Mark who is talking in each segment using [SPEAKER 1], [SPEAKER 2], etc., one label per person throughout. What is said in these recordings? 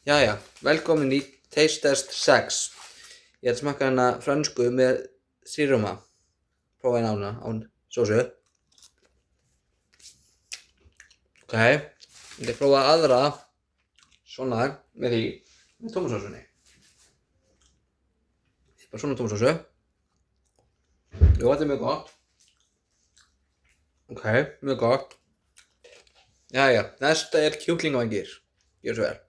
[SPEAKER 1] Jæja, velkomin í Taste Test 6. Ég ætla að smakka hana frönsku með sýrróma. Prófa hérna án sósu. Ok, ég ætla að prófa aðra svona með tómatsósunni. Bara svona tómatsósu. Jú, þetta er mjög gott. Ok, mjög gott. Jæja, næsta er kjúklingavængir. Gjörðu svo vel.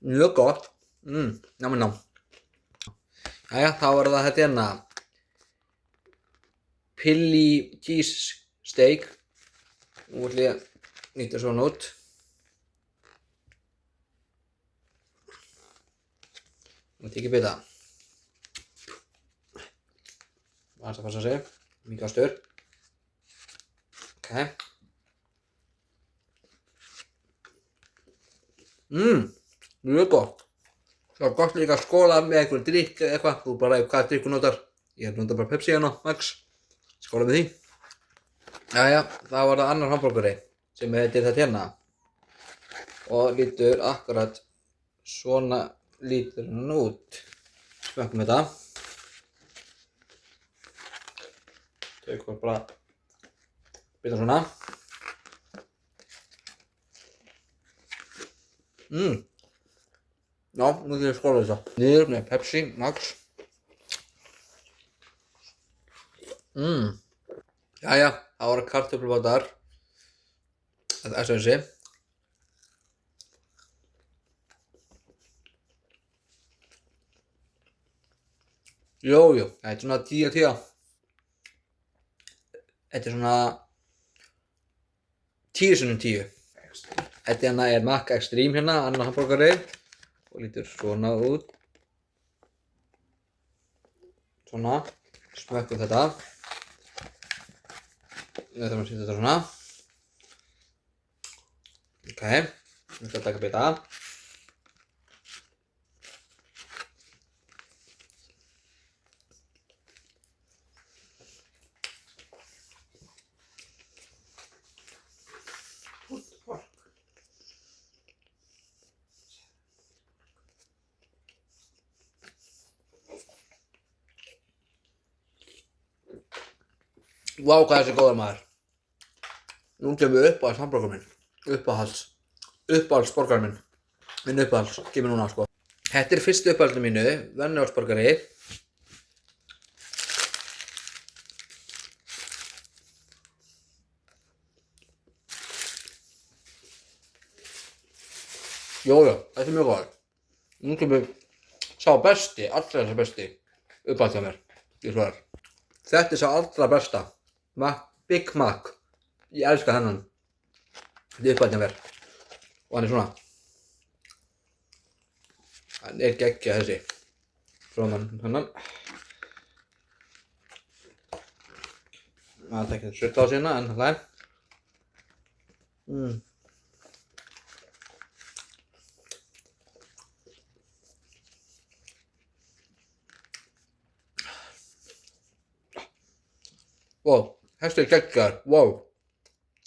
[SPEAKER 1] Mjög gott. Nám. Jæja, þá var það þetta hérna. Philly cheese steak. Nú ætlum ég að nýta svona út. Nú tekið bita. Aðeins að passa sig. Mikið ástur. Ok. Mjög gott. Það var gott líka að skóla með einhvern drykk eða eitthvað. Þú bara hvaða drykk þú notar. Ég notar bara Pepsi hérna, Max. Skóla með því. Jæja, það var það annar hamborgari sem heitir þetta hérna. Og lítur akkurat svona lítur hann út. Smakkum þetta. Tökum bara bita svona. Já, nú getur ég skóla þetta. Niður með Pepsi, Max. Jæja, það voru kartöflubátar. Þetta er þessi. Jú, þetta er svona 10 af 10. Þetta er svona 10 sinnum 10. Þetta hérna er Mac Extreme hérna, annar hamborgari. Og lítur svona út. Svona. Smökkum þetta. Við þurfum að setja þetta svona. Ok. Við ætlum að taka bita. Vá, hvað þessi er góður maður. Nú kemur við uppáhalds hamborgarinn minn. Uppáhaldsborgarinn minn. Minn uppáhalds, kemur núna sko. Þetta er fyrstu uppáhaldinu mínu, venjuhaldsborgari. Jú, þetta er mjög góður. Nú kemur sá besti, allra þessi besti uppáhald hjá mér. Ég svarar. Þetta er sá allra besta. Big Mac. Ég elska hennan. Þetta er uppáhaldið mér. Og hann er svona. Hann er geggjað þessi. Fróman hennan. Það tekja þetta sutt á sína en það er. Wow, þessi er geggjaður. Wow.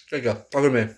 [SPEAKER 1] Geggjað, takk fyrir mig.